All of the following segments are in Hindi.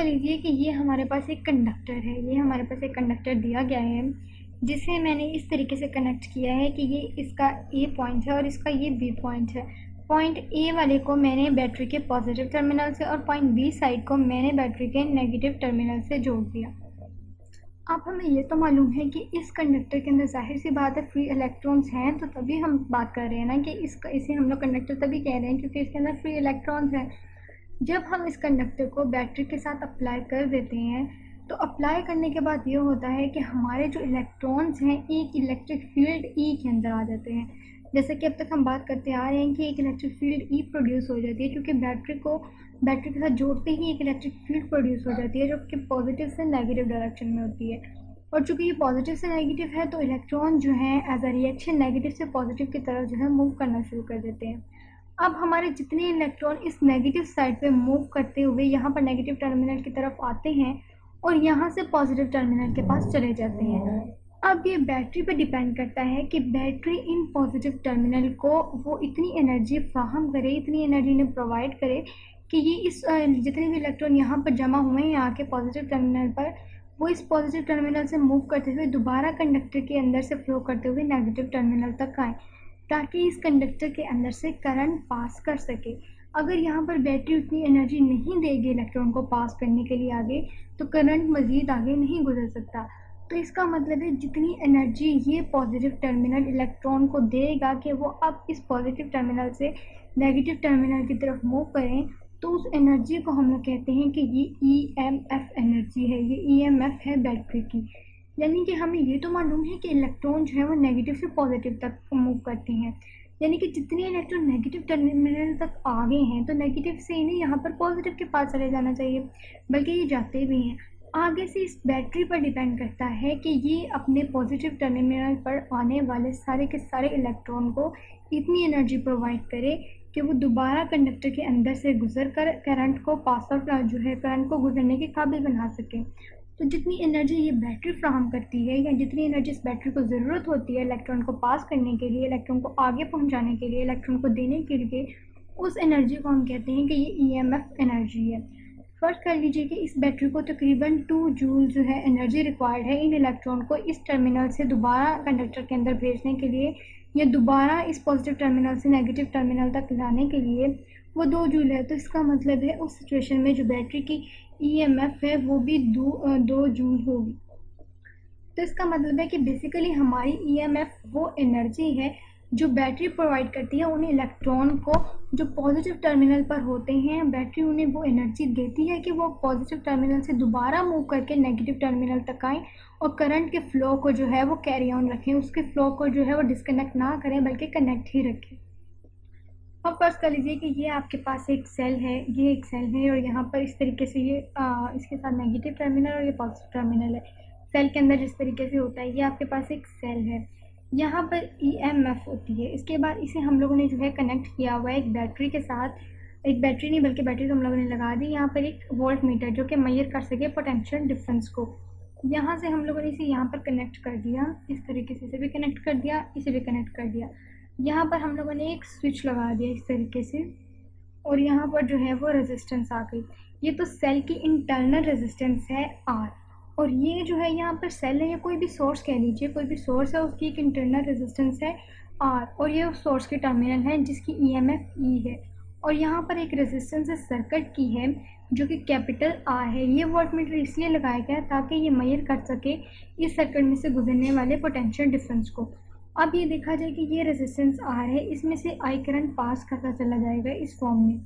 कर लीजिए कि ये हमारे पास एक कंडक्टर है, ये हमारे पास एक कंडक्टर दिया गया है जिसे मैंने इस तरीके से कनेक्ट किया है कि ये इसका ए पॉइंट है और इसका ये बी पॉइंट है। पॉइंट ए वाले को मैंने बैटरी के पॉजिटिव टर्मिनल से और पॉइंट बी साइड को मैंने बैटरी के नेगेटिव टर्मिनल से जोड़ दिया। अब हमें ये तो मालूम है कि इस कंडक्टर के अंदर जाहिर सी बात है फ्री इलेक्ट्रॉन्स हैं, तो तभी हम बात कर रहे हैं ना कि इसे हम लोग कंडक्टर तभी कह रहे हैं क्योंकि इसके अंदर फ्री इलेक्ट्रॉन्स हैं। जब हम इस कंडक्टर को बैटरी के साथ अप्लाई कर देते हैं तो अप्लाई करने के बाद ये होता है कि हमारे जो इलेक्ट्रॉन्स हैं एक इलेक्ट्रिक फील्ड ई के अंदर आ जाते हैं। जैसे कि अब तक हम बात करते आ रहे हैं कि एक इलेक्ट्रिक फील्ड ई प्रोड्यूस हो जाती है क्योंकि बैटरी के साथ जोड़ते ही एक इलेक्ट्रिक फील्ड प्रोड्यूस हो जाती है जो कि पॉजिटिव से नेगेटिव डायरेक्शन में होती है। और चूँकि ये पॉजिटिव से नेगेटिव है तो इलेक्ट्रॉन जो है एज अ रिएक्शन नेगेटिव से पॉजिटिव की तरफ जो है मूव करना शुरू कर देते हैं। अब हमारे जितने इलेक्ट्रॉन इस नेगेटिव साइड पे मूव करते हुए यहाँ पर नेगेटिव टर्मिनल की तरफ आते हैं और यहाँ से पॉजिटिव टर्मिनल के पास चले जाते हैं। अब ये बैटरी पे डिपेंड करता है कि बैटरी इन पॉजिटिव टर्मिनल को वो इतनी एनर्जी फ्राहम करे, इतनी एनर्जी इन्हें प्रोवाइड करे कि ये इस जितने भी इलेक्ट्रॉन यहाँ पर जमा हुए हैं यहाँ के पॉजिटिव टर्मिनल पर, वो इस पॉजिटिव टर्मिनल से मूव करते हुए दोबारा कंडक्टर के अंदर से फ्लो करते हुए नेगेटिव टर्मिनल तक आए ताकि इस कंडक्टर के अंदर से करंट पास कर सके। अगर यहाँ पर बैटरी उतनी एनर्जी नहीं देगी इलेक्ट्रॉन को पास करने के लिए आगे, तो करंट मज़ीद आगे नहीं गुजर सकता। तो इसका मतलब है जितनी एनर्जी ये पॉजिटिव टर्मिनल इलेक्ट्रॉन को देगा कि वो अब इस पॉजिटिव टर्मिनल से नेगेटिव टर्मिनल की तरफ मूव करें, तो उस एनर्जी को हम लोग कहते हैं कि ये ईएमएफ एनर्जी है, ये ईएमएफ है बैटरी की। यानी कि हमें ये तो मालूम है कि इलेक्ट्रॉन जो है वो नेगेटिव से पॉजिटिव तक मूव करती हैं, यानी कि जितने इलेक्ट्रॉन नेगेटिव टर्मिनल तक आ गए हैं तो नेगेटिव से इन्हें यहाँ पर पॉजिटिव के पास चले जाना चाहिए, बल्कि ये जाते भी हैं। आगे से इस बैटरी पर डिपेंड करता है कि ये अपने पॉजिटिव टर्मिनल पर आने वाले सारे के सारे इलेक्ट्रॉन को इतनी एनर्जी प्रोवाइड करे कि वो दोबारा कंडक्टर के अंदर से गुजर कर करंट को पास आउट जो है करंट को गुजरने के काबिल बना सके। तो जितनी एनर्जी ये बैटरी फ्राहम करती है या जितनी एनर्जी इस बैटरी को ज़रूरत होती है इलेक्ट्रॉन को पास करने के लिए, इलेक्ट्रॉन को आगे पहुंचाने के लिए, इलेक्ट्रॉन को देने के लिए, उस एनर्जी को हम कहते हैं कि ये ईएमएफ एनर्जी है। फर्ज कर लीजिए कि इस बैटरी को तकरीबन 2 जूल जो है एनर्जी रिक्वायर्ड है इन इलेक्ट्रॉन को इस टर्मिनल से दोबारा कंडक्टर के अंदर भेजने के लिए या दोबारा इस पॉजिटिव टर्मिनल से नेगेटिव टर्मिनल तक लाने के लिए। वो 2 जूल है, तो इसका मतलब है उस सिचुएशन में जो बैटरी की ईएमएफ है वो भी 2 जूल होगी। तो इसका मतलब है कि बेसिकली हमारी ईएमएफ वो एनर्जी है जो बैटरी प्रोवाइड करती है उन इलेक्ट्रॉन को जो पॉजिटिव टर्मिनल पर होते हैं। बैटरी उन्हें वो एनर्जी देती है कि वो पॉजिटिव टर्मिनल से दोबारा मूव करके नेगेटिव टर्मिनल तक आएँ और करंट के फ़्लो को जो है वो कैरी ऑन रखें, उसके फ़्लो को जो है वो डिस्कनेक्ट ना करें बल्कि कनेक्ट ही रखें। अब फर्ज कर लीजिए कि ये आपके पास एक सेल है, ये एक सेल है और यहाँ पर इस तरीके से ये इसके साथ नेगेटिव टर्मिनल और ये पॉजिटिव टर्मिनल है। सेल के अंदर जिस तरीके से होता है ये आपके पास एक सेल है, यहाँ पर ईएमएफ होती है। इसके बाद इसे हम लोगों ने जो है कनेक्ट किया हुआ है एक बैटरी के साथ, एक बैटरी नहीं बल्कि बैटरी तो हम लोगों ने लगा दी यहाँ पर एक वोल्ट मीटर जो कि मेजर कर सके पोटेंशियल डिफरेंस को। यहाँ से हम लोगों ने इसे यहाँ पर कनेक्ट कर दिया, इस तरीके से इसे भी कनेक्ट कर दिया, इसे भी कनेक्ट कर दिया। यहाँ पर हम लोगों ने एक स्विच लगा दिया इस तरीके से और यहाँ पर जो है वो रेजिस्टेंस आ गई। ये तो सेल की इंटरनल रेजिस्टेंस है आर, और ये जो है यहाँ पर सेल है या कोई भी सोर्स कह लीजिए, कोई भी सोर्स है उसकी एक इंटरनल रेजिस्टेंस है आर और ये उस सोर्स के टर्मिनल है जिसकी ईएमएफ ई है। और यहाँ पर एक रेजिस्टेंस सर्किट की है जो कि कैपिटल आर है। ये वोल्टमीटर इसलिए लगाया गया ताकि ये मेजर कर सके इस सर्किट में से गुजरने वाले पोटेंशियल डिफरेंस को। अब ये देखा जाए कि ये रेजिस्टेंस आर है, इसमें से आई करंट पास करता चला जाएगा इस फॉर्म में।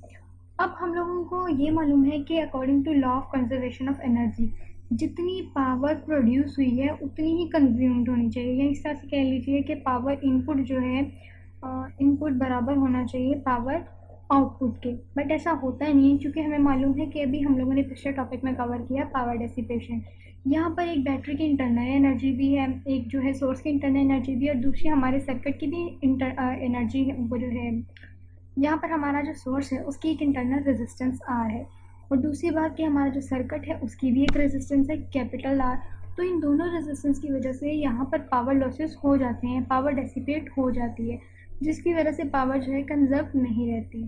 अब हम लोगों को ये मालूम है कि according to law of conservation of energy जितनी पावर प्रोड्यूस हुई है उतनी ही कंज्यूम्ड होनी चाहिए, या इस तरह से कह लीजिए कि पावर इनपुट जो है इनपुट बराबर होना चाहिए पावर आउटपुट के। बट ऐसा होता नहीं है क्योंकि हमें मालूम है कि अभी हम लोगों ने पिछले टॉपिक में कवर किया पावर डेसिपेशन। यहाँ पर एक बैटरी की इंटरनल एनर्जी भी है, एक जो है सोर्स की इंटरनल एनर्जी भी है और दूसरी हमारे सर्किट की भी एनर्जी वो जो है यहाँ पर हमारा जो सोर्स है उसकी एक इंटरनल रेजिस्टेंस आर है और दूसरी बात कि हमारा जो सर्किट है उसकी भी एक रेजिस्टेंस है कैपिटल आर। तो इन दोनों रेजिस्टेंस की वजह से यहाँ पर पावर लॉसेस हो जाते हैं, पावर डेसिपेट हो जाती है जिसकी वजह से पावर जो है कंजर्व नहीं रहती।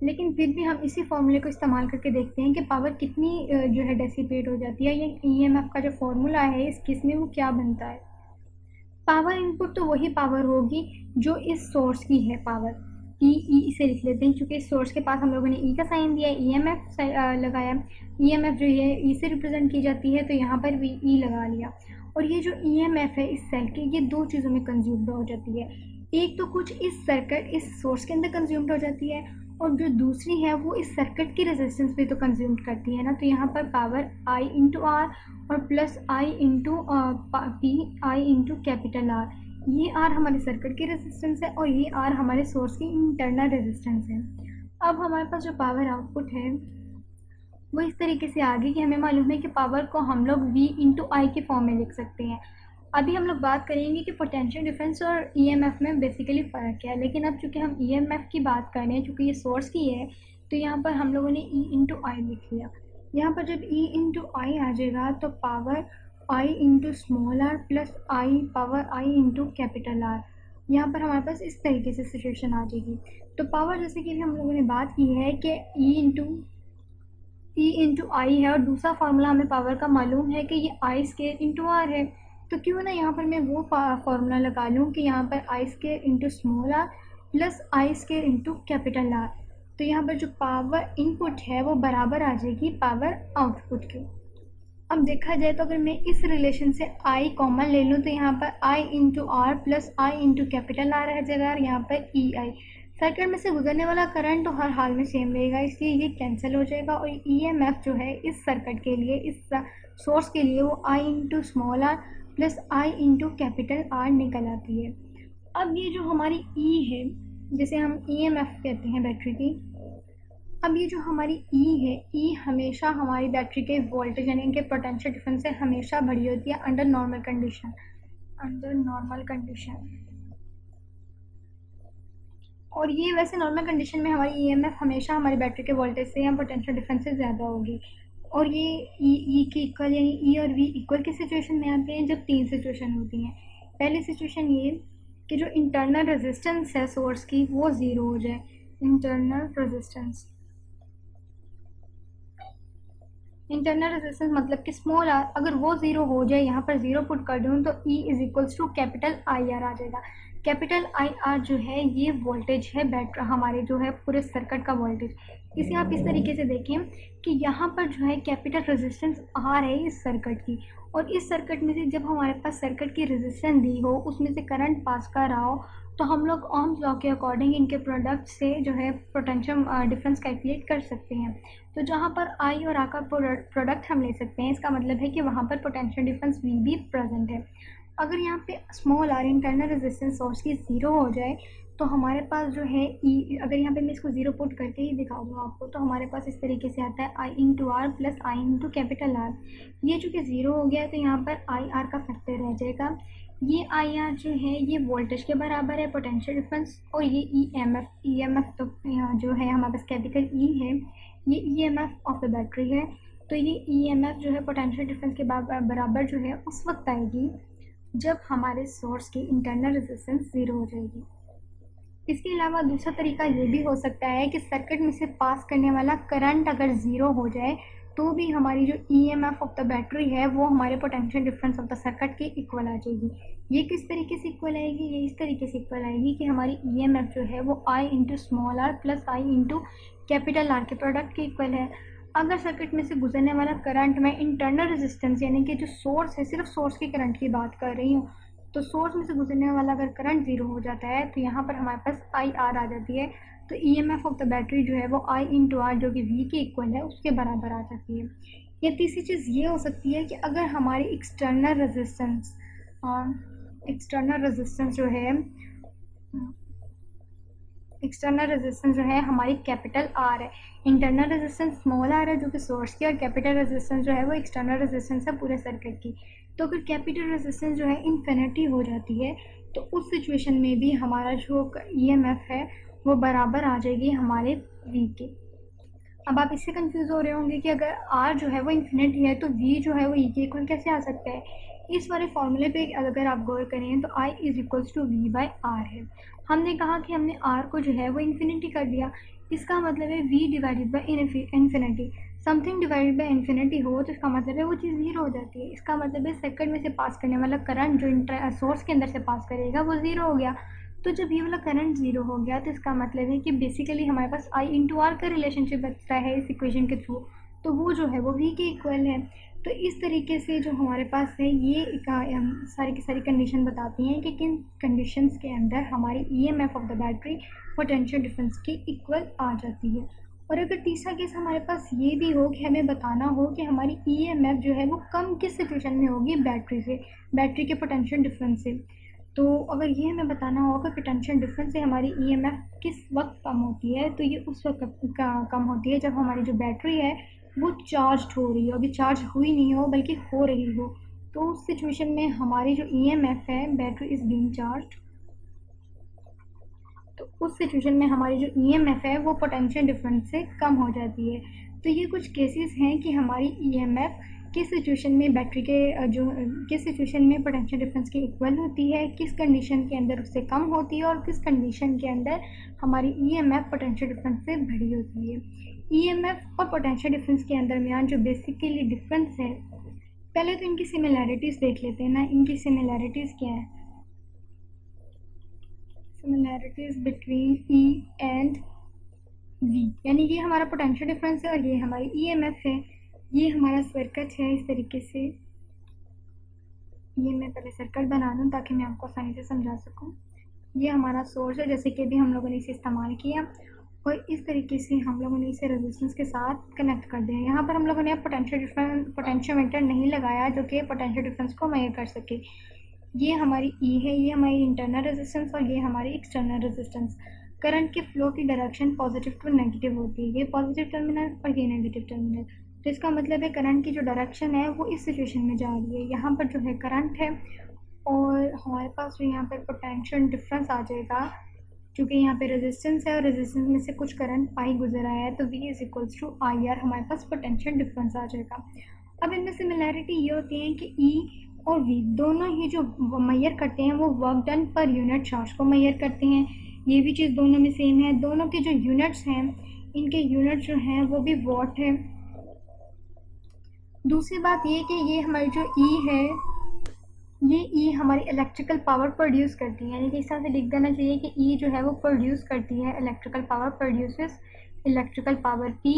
लेकिन फिर भी हम इसी फॉर्मूले को इस्तेमाल करके देखते हैं कि पावर कितनी जो है डेसिपेट हो जाती है। ये ईएमएफ का जो फॉर्मूला है इस केस में वो क्या बनता है। पावर इनपुट तो वही पावर होगी जो इस सोर्स की है पावर, ई इसे लिख लेते हैं क्योंकि इस सोर्स के पास हम लोगों ने ई का साइन दिया है, ईएमएफ लगाया। ईएमएफ जो है ई से रिप्रेजेंट की जाती है तो यहाँ पर भी ई लगा लिया। और ये जो ईएमएफ है इस सेल की, ये दो चीज़ों में कंज्यूम्ड हो जाती है। एक तो कुछ इस सर्किट इस सोर्स के अंदर कंज्यूम्ड हो जाती है, और जो दूसरी है वो इस सर्किट की रेजिस्टेंस भी तो कंज्यूम्ड करती है ना। तो यहाँ पर पावर आई इंटू आर और plus I into P I into capital R. ये आर हमारे सर्किट की रेजिस्टेंस है और ये आर हमारे सोर्स की इंटरनल रेजिस्टेंस है। अब हमारे पास जो पावर आउटपुट है वो इस तरीके से आ गई कि हमें मालूम है कि पावर को हम लोग V इंटू आई के फॉर्म में लिख सकते हैं। अभी हम लोग बात करेंगे कि पोटेंशियल डिफरेंस और ईएमएफ में बेसिकली फ़र्क क्या है, लेकिन अब चूँकि हम ईएमएफ की बात कर रहे हैं, चूँकि ये सोर्स की है, तो यहाँ पर हम लोगों ने E इंटू आई लिख लिया। यहाँ पर जब E इंटू आई आ जाएगा तो power I into small R plus I power I into capital R, यहाँ पर हमारे पास इस तरीके से सिचुएशन आ जाएगी। तो पावर जैसे कि हम लोगों ने बात की है कि E इंटू आई है और दूसरा फार्मूला हमें पावर का मालूम है कि ये आई स्केयर इंटू आर है। तो क्यों ना यहाँ पर मैं वो फार्मूला लगा लूँ कि यहाँ पर I square into small R plus I square into capital R. तो यहाँ पर जो पावर इनपुट है वो बराबर आ जाएगी पावर आउटपुट के। अब देखा जाए तो अगर मैं इस रिलेशन से आई कॉमन ले लूँ तो यहाँ पर I into R plus I into capital R रह जाएगा और यहाँ पर ई आई। सर्किट में से गुजरने वाला करंट तो हर हाल में सेम रहेगा, इसलिए ये कैंसिल हो जाएगा और ईएमएफ जो है इस सर्किट के लिए, इस सोर्स के लिए, वो I into small R plus I into capital R निकल आती है। अब ये जो हमारी ई है, जिसे हम ईएमएफ कहते हैं बैटरी की, अब ये जो हमारी ई है, ई हमेशा हमारी बैटरी के वोल्टेज यानी इनके पोटेंशियल डिफरेंस से हमेशा बड़ी होती है अंडर नॉर्मल कंडीशन। और ये वैसे नॉर्मल कंडीशन में हमारी ईएमएफ हमेशा हमारी बैटरी के वोल्टेज से या पोटेंशियल डिफरेंस से ज़्यादा होगी। और ये ई के इक्वल यानी ई और वी इक्वल की सिचुएशन में आते हैं जब तीन सिचुएशन होती हैं। पहली सिचुएशन ये कि जो इंटरनल रेजिस्टेंस है सोर्स की वो ज़ीरो हो जाए। इंटरनल रेजिस्टेंस मतलब कि स्मॉल आर अगर वो ज़ीरो हो जाए, यहाँ पर ज़ीरो पुट कर दूँ तो E is equals to capital I R आ जाएगा। कैपिटल आई आर जो है ये वोल्टेज है बैटरी हमारे जो है पूरे सर्किट का वोल्टेज। इसे आप इस तरीके से देखें कि यहाँ पर जो है कैपिटल रेजिस्टेंस आर है इस सर्किट की, और इस सर्किट में से जब हमारे पास सर्किट की रेजिस्टेंस दी हो उसमें से करंट पास कर रहा हो तो हम लोग ओम्स लॉ के अकॉर्डिंग इनके प्रोडक्ट से जो है पोटेंशियल डिफरेंस कैलकुलेट कर सकते हैं। तो जहाँ पर आई और आर का प्रोडक्ट हम ले सकते हैं, इसका मतलब है कि वहाँ पर पोटेंशियल डिफरेंस वी भी प्रेजेंट है। अगर यहाँ पे small R internal resistance source की ज़ीरो हो जाए तो हमारे पास जो है ई, अगर यहाँ पे मैं इसको ज़ीरो पुट करके ही दिखा दूँ आपको, तो हमारे पास इस तरीके से आता है I into R plus I into capital R. ये चूँकि ज़ीरो हो गया है तो यहाँ पर आई आर का फैक्टर रह जाएगा। ये आई आर जो है ये वोल्टेज के बराबर है पोटेंशियल डिफरेंस, और ये ई एम एफ तो यहाँ जो है हमारे पास कैपिटल ई है, ये E M F of the battery है। तो ये ई एम एफ जो है पोटेंशियल डिफरेंस के बराबर जो है उस वक्त आएगी जब हमारे सोर्स की इंटरनल रेजिस्टेंस ज़ीरो हो जाएगी। इसके अलावा दूसरा तरीका ये भी हो सकता है कि सर्किट में से पास करने वाला करंट अगर ज़ीरो हो जाए तो भी हमारी जो ईएमएफ ऑफ द बैटरी है वो हमारे potential difference of the circuit के इक्वल आ जाएगी। ये किस तरीके से इक्वल आएगी, ये इस तरीके से इक्वल आएगी कि हमारी ईएमएफ जो है वो I into small R plus I into capital R के प्रोडक्ट के इक्वल है। अगर सर्किट में से गुजरने वाला करंट में इंटरनल रेजिस्टेंस यानी कि जो सोर्स है, सिर्फ सोर्स के करंट की बात कर रही हूँ, तो सोर्स में से गुजरने वाला अगर करंट ज़ीरो हो जाता है तो यहाँ पर हमारे पास आई आर आ जाती है। तो ईएमएफ ऑफ द बैटरी जो है वो आई इंटू आर जो कि वी के इक्वल है उसके बराबर आ जाती है। या तीसरी चीज़ ये हो सकती है कि अगर हमारी एक्सटर्नल रेजिस्टेंस जो है हमारी कैपिटल आर है, इंटरनल रेजिस्टेंस स्मॉल आर है जो कि सोर्स की, और कैपिटल रेजिस्टेंस जो है वो एक्सटर्नल रेजिस्टेंस है पूरे सर्किट की। तो अगर कैपिटल रेजिस्टेंस जो है इन्फिनिटी हो जाती है तो उस सिचुएशन में भी हमारा जो ईएमएफ है वो बराबर आ जाएगी हमारे वी के। अब आप इससे कंफ्यूज हो रहे होंगे कि अगर आर जो है वो इन्फिनिटी है तो वी जो है वो ई के इक्वल कैसे आ सकता है। इस वाले फॉर्मूले पे अगर आप गौर करें तो I is equals to V by R है। हमने कहा कि हमने आर को जो है वो इन्फिनिटी कर दिया, इसका मतलब है v divided by infinity. Something divided by infinity हो तो इसका मतलब है वो चीज़ ज़ीरो हो जाती है। इसका मतलब है सर्किट में से पास करने वाला करंट जो सोर्स के अंदर से पास करेगा वो ज़ीरो हो गया। तो जब ये वाला करंट ज़ीरो हो गया तो इसका मतलब है कि बेसिकली हमारे पास I इंटू आर का रिलेशनशिप बचता है इस इक्वेशन के थ्रू, तो वो जो है वो v के इक्वल है। तो इस तरीके से जो हमारे पास है ये सारी की सारी कंडीशन बताती हैं कि किन कंडीशंस के अंदर हमारी EMF of the battery potential difference के इक्वल आ जाती है। और अगर तीसरा केस हमारे पास ये भी हो कि हमें बताना हो कि हमारी ईएमएफ जो है वो कम किस सिचुएशन में होगी बैटरी से, बैटरी के पोटेंशियल डिफरेंस से, तो अगर ये हमें बताना होगा कि पोटेंशियल डिफरेंस से हमारी ईएमएफ किस वक्त कम होती है, तो ये उस वक्त कम होती है जब हमारी जो बैटरी है वो चार्ज हो रही हो, अभी चार्ज हुई नहीं हो बल्कि हो रही हो। तो उस सिचुएशन में हमारी जो ईएमएफ है, बैटरी इज बीइंग चार्ज, तो उस सिचुएशन में हमारी जो ईएमएफ है वो पोटेंशियल डिफरेंस से कम हो जाती है। तो ये कुछ केसेस हैं कि हमारी ईएमएफ किस सिचुएशन में बैटरी के किस सिचुएशन में पोटेंशियल डिफरेंस के इक्वल होती है, किस कंडीशन के अंदर उससे कम होती है और किस कंडीशन के अंदर हमारी ईएमएफ पोटेंशियल डिफरेंस से बड़ी होती है। ईएमएफ और पोटेंशियल डिफरेंस के दरमियान जो बेसिकली डिफरेंस है, पहले तो इनकी सिमिलैरिटीज़ देख लेते हैं ना। इनकी सिमिलैरिटीज़ क्या है? Similarities between E and V, यानी ये हमारा पोटेंशियल डिफरेंस है और ये हमारी ईएमएफ है। ये हमारा सर्किट है इस तरीके से। ये मैं पहले सर्किट बना दूँ ताकि मैं आपको आसानी से समझा सकूँ। ये हमारा सोर्स है जैसे कि अभी हम लोगों ने इसे इस्तेमाल किया और इस तरीके से हम लोगों ने इसे रेजिस्टेंस के साथ कनेक्ट कर दिया। यहाँ पर हम लोगों ने पोटेंशियोमीटर नहीं लगाया जो कि पोटेंशियल डिफरेंस को मेजर कर सके। ये हमारी E है, ये हमारी इंटरनल रेजिस्टेंस और ये हमारी एक्सटर्नल रेजिस्टेंस। करंट के फ्लो की डायरेक्शन पॉजिटिव टू नेगेटिव होती है, ये पॉजिटिव टर्मिनल और ये नेगेटिव टर्मिनल। तो इसका मतलब है करंट की जो डायरेक्शन है वो इस सिचुएशन में जा रही है। यहाँ पर जो है करंट है और हमारे पास जो यहाँ पर पोटेंशियल डिफरेंस आ जाएगा, क्योंकि यहाँ पे रेजिस्टेंस है और रेजिस्टेंस में से कुछ करंट पाई गुजर आया है, तो V is equals to I R हमारे पास पोटेंशियल डिफरेंस आ जाएगा। अब इनमें सिमिलैरिटी ये होती है कि E और V दोनों ही जो मेजर करते हैं वो work done per unit charge को मेजर करते हैं। ये भी चीज़ दोनों में सेम है। दोनों के जो यूनिट्स हैं, इनके यूनिट जो हैं वो भी वॉट है। दूसरी बात ये कि ये हमारी जो E है, ये E हमारी इलेक्ट्रिकल पावर प्रोड्यूस करती है, यानी कि इस तरह से लिख देना चाहिए कि E जो है वो प्रोड्यूस करती है electrical power, produces electrical power P,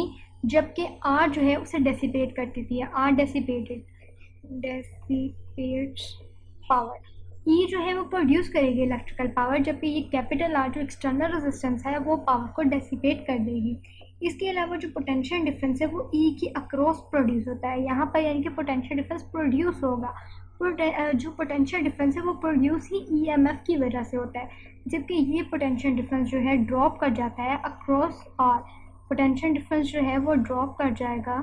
जबकि R जो है उसे डेसिपेट करती थी। R डेसिपेटेड्स power. E जो है वो प्रोड्यूस करेगी इलेक्ट्रिकल पावर, जबकि ये कैपिटल R जो एक्सटर्नल रेजिस्टेंस है वो पावर को डेसिपेट कर देगी। इसके अलावा जो पोटेंशियल डिफरेंस है वो E की अक्रॉस प्रोड्यूस होता है यहाँ पर, यानी कि पोटेंशियल डिफरेंस प्रोड्यूस होगा। जो पोटेंशियल डिफरेंस है वो प्रोड्यूस ही ईएमएफ की वजह से होता है, जबकि ये पोटेंशियल डिफरेंस जो है ड्रॉप कर जाता है अक्रॉस आर। पोटेंशियल डिफरेंस जो है वो ड्रॉप कर जाएगा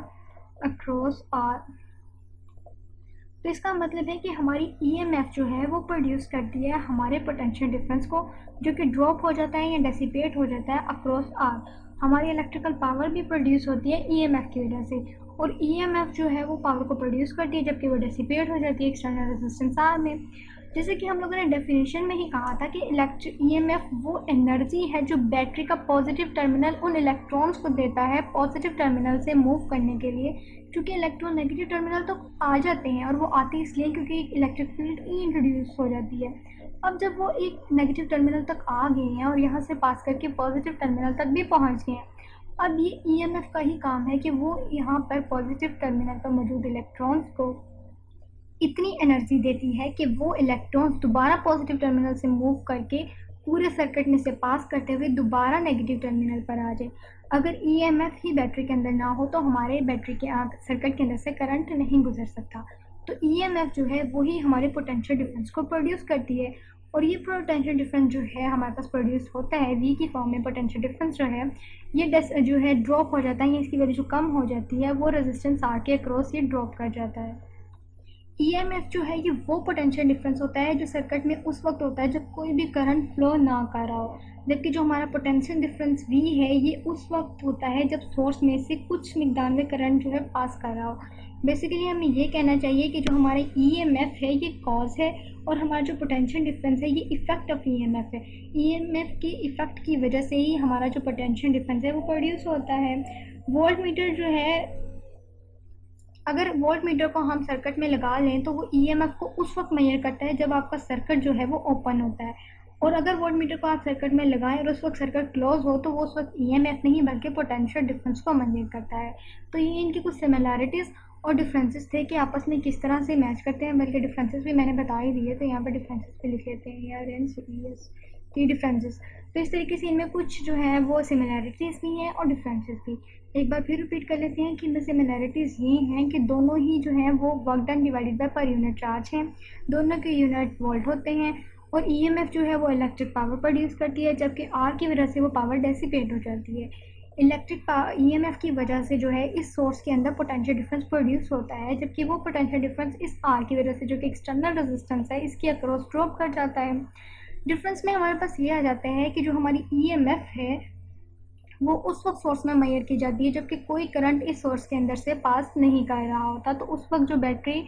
अक्रॉस आर। तो इसका मतलब है कि हमारी ईएमएफ जो है वो प्रोड्यूस करती है हमारे पोटेंशियल डिफरेंस को, जो कि ड्रॉप हो जाता है या डेसिपेट हो जाता है अक्रॉस आर। हमारी इलेक्ट्रिकल पावर भी प्रोड्यूस होती है ईएमएफ की वजह से, और ईएमएफ जो है वो पावर को प्रोड्यूस करती है जबकि वो डेसिपेट हो जाती है एक्सटर्नल रेजिस्टेंस आर में। जैसे कि हम लोगों ने डेफिनेशन में ही कहा था कि ईएमएफ वो एनर्जी है जो बैटरी का पॉजिटिव टर्मिनल उन इलेक्ट्रॉन्स को देता है पॉजिटिव टर्मिनल से मूव करने के लिए, क्योंकि इलेक्ट्रॉन नेगेटिव टर्मिनल तो आ जाते हैं और वो आते इसलिए क्योंकि एक इलेक्ट्रिक फील्ड इंट्रोड्यूस हो जाती है। अब जब वो एक नेगेटिव टर्मिनल तक आ गए हैं और यहाँ से पास करके पॉजिटिव टर्मिनल तक भी पहुँच गए हैं, अब ये ईएमएफ का ही काम है कि वो यहाँ पर पॉजिटिव टर्मिनल पर मौजूद इलेक्ट्रॉन्स को इतनी एनर्जी देती है कि वो इलेक्ट्रॉन्स दोबारा पॉजिटिव टर्मिनल से मूव करके पूरे सर्किट में से पास करते हुए दोबारा नेगेटिव टर्मिनल पर आ जाए। अगर ईएमएफ ही बैटरी के अंदर ना हो तो हमारे बैटरी के सर्किट के अंदर से करंट नहीं गुजर सकता। तो ईएमएफ जो है वही हमारे पोटेंशियल डिफरेंस को प्रोड्यूस करती है, और ये पोटेंशियल डिफरेंस जो है हमारे पास प्रोड्यूस होता है V की फॉर्म में। पोटेंशियल डिफरेंस जो है ये जो है ड्रॉप हो जाता है, या इसकी वैल्यू जो कम हो जाती है वो रेजिस्टेंस R के अक्रॉस ये ड्रॉप कर जाता है। ईएमएफ जो है ये वो पोटेंशियल डिफरेंस होता है जो सर्किट में उस वक्त होता है जब कोई भी करंट फ्लो ना कर रहा हो, जबकि जो हमारा पोटेंशियल डिफरेंस V है ये उस वक्त होता है जब सोर्स में से कुछ मिकदार में करंट जो है पास कर रहा हो। बेसिकली हमें ये कहना चाहिए कि जो हमारा ईएमएफ है ये कॉज है और हमारा जो पोटेंशियल डिफरेंस है ये इफेक्ट ऑफ ईएमएफ है। ईएमएफ के इफेक्ट की वजह से ही हमारा जो पोटेंशियल डिफरेंस है वो प्रोड्यूस होता है। वोल्ट मीटर जो है, अगर वोल्ट मीटर को हम सर्किट में लगा लें तो वो ईएमएफ को उस वक्त मेजर करता है जब आपका सर्किट जो है वो ओपन होता है, और अगर वोल्ट मीटर को आप सर्किट में लगाएं और उस वक्त सर्किट क्लोज हो तो वो उस वक्त ईएमएफ नहीं बल्कि पोटेंशियल डिफरेंस को मेजर करता है। तो ये इनकी कुछ सिमिलैरिटीज़ और डिफरेंसेस थे कि आपस में किस तरह से मैच करते हैं, बल्कि डिफरेंसेस भी मैंने बता ही दिए, तो यहाँ पर डिफरेंसेस भी लिख लेते हैं यार एन सी एस की डिफरेंसेस। तो इस तरीके से इनमें कुछ जो है वो सिमिलैरिटीज़ भी हैं और डिफरेंसेस भी। एक बार फिर रिपीट कर लेते हैं कि इनमें सिमिलैरिटीज़ ये हैं कि दोनों ही जो हैं वो work done divided by per unit charge हैं, दोनों के यूनिट वोल्ट होते हैं, और ईएमएफ जो है वो इलेक्ट्रिक पावर प्रोड्यूस करती है, जबकि आर की वजह से वो पावर डेसिपेट हो जाती है। इलेक्ट्रिक ईएमएफ की वजह से जो है इस सोर्स के अंदर पोटेंशियल डिफरेंस प्रोड्यूस होता है, जबकि वो पोटेंशियल डिफरेंस इस आर की वजह से जो कि एक्सटर्नल रेजिस्टेंस है इसके अक्रॉस ड्रॉप कर जाता है। डिफरेंस में हमारे पास ये आ जाता है कि जो हमारी ईएमएफ है वो उस वक्त सोर्स में मेजर की जाती है जबकि कोई करंट इस सोर्स के अंदर से पास नहीं कर रहा होता, तो उस वक्त जो बैटरी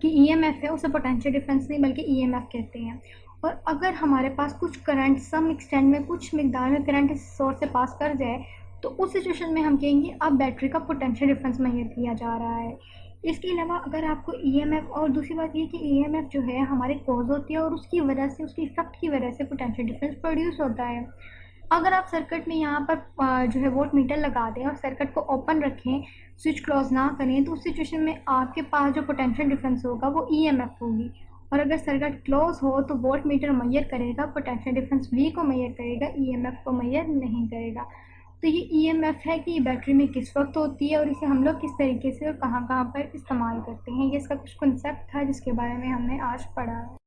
की ईएमएफ है उसे पोटेंशियल डिफरेंस नहीं बल्कि ईएमएफ कहते हैं। और अगर हमारे पास कुछ करंट सम एक्सटेंट में कुछ मिकदार में करंट इस सोर्स से पास कर जाए तो उस सिचुएशन में हम कहेंगे अब बैटरी का पोटेंशियल डिफरेंस मेजर किया जा रहा है। इसके अलावा अगर आपको ईएमएफ, और दूसरी बात ये कि ईएमएफ जो है हमारे कॉज होती है और उसकी वजह से, उसकी इफेक्ट की वजह से पोटेंशियल डिफरेंस प्रोड्यूस होता है। अगर आप सर्किट में यहाँ पर जो है वोल्ट मीटर लगा दें और सर्किट को ओपन रखें, स्विच क्लोज ना करें, तो उस सिचुएशन में आपके पास जो पोटेंशियल डिफरेंस होगा वो ईएमएफ होगी, और अगर सर्किट क्लोज हो तो वोल्ट मीटर मेजर करेगा पोटेंशियल डिफरेंस वी को मेजर करेगा, ईएमएफ को मेजर नहीं करेगा। तो ये ईएमएफ है कि बैटरी में किस वक्त होती है और इसे हम लोग किस तरीके से और कहाँ कहाँ पर इस्तेमाल करते हैं, ये इसका कुछ कंसेप्ट था जिसके बारे में हमने आज पढ़ा है।